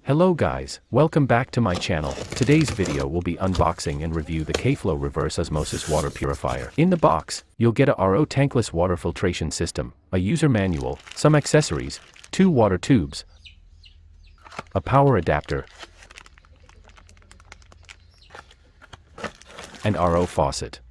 Hello guys, welcome back to my channel. Today's video will be unboxing and review the KFLOW Reverse Osmosis Water Purifier. In the box, you'll get a RO tankless water filtration system, a user manual, some accessories, 2 water tubes, a power adapter, and RO faucet.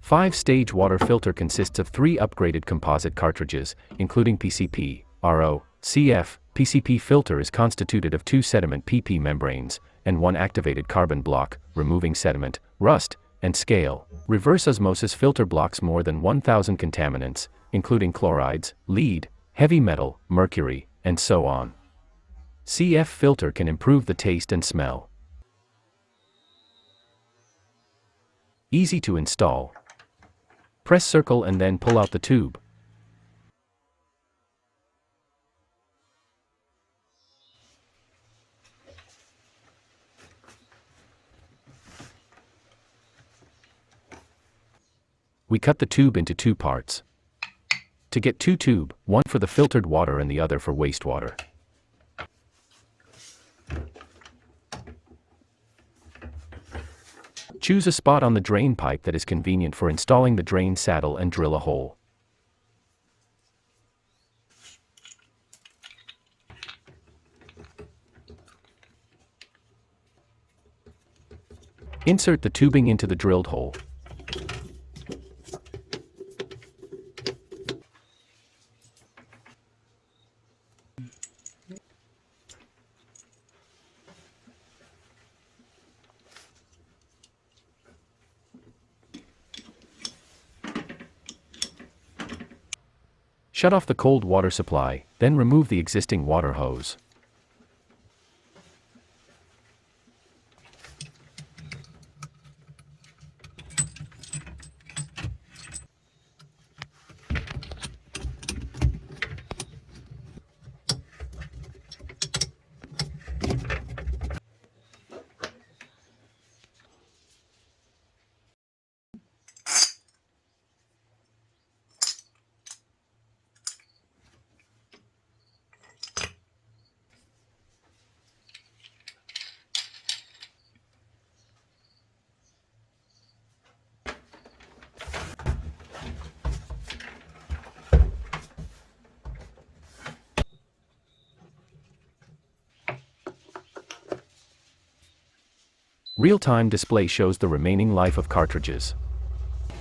Five-stage water filter consists of 3 upgraded composite cartridges, including PCP, RO, CF. PCP filter is constituted of 2 sediment PP membranes, and 1 activated carbon block, removing sediment, rust, and scale. Reverse osmosis filter blocks more than 1,000 contaminants, including chlorides, lead, heavy metal, mercury, and so on. CF filter can improve the taste and smell. Easy to install. Press circle and then pull out the tube. We cut the tube into 2 parts. To get 2 tubes, one for the filtered water and the other for wastewater. Choose a spot on the drain pipe that is convenient for installing the drain saddle and drill a hole. Insert the tubing into the drilled hole. Shut off the cold water supply, then remove the existing water hose. Real-time display shows the remaining life of cartridges.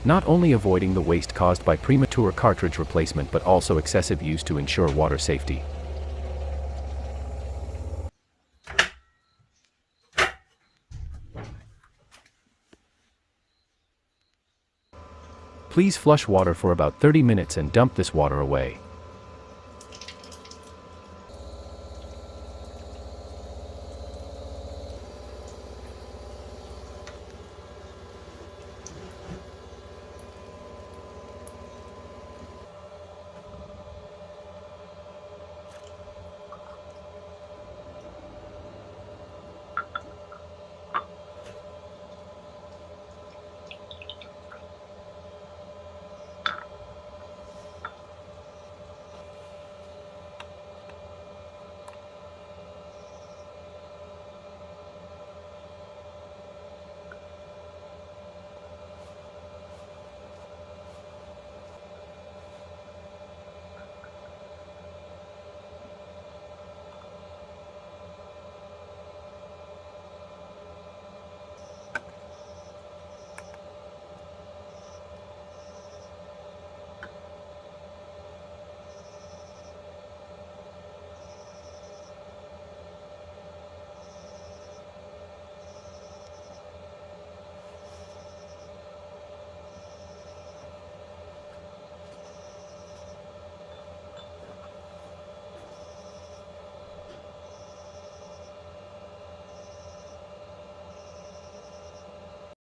Not only avoiding the waste caused by premature cartridge replacement but also excessive use to ensure water safety. Please flush water for about 30 minutes and dump this water away.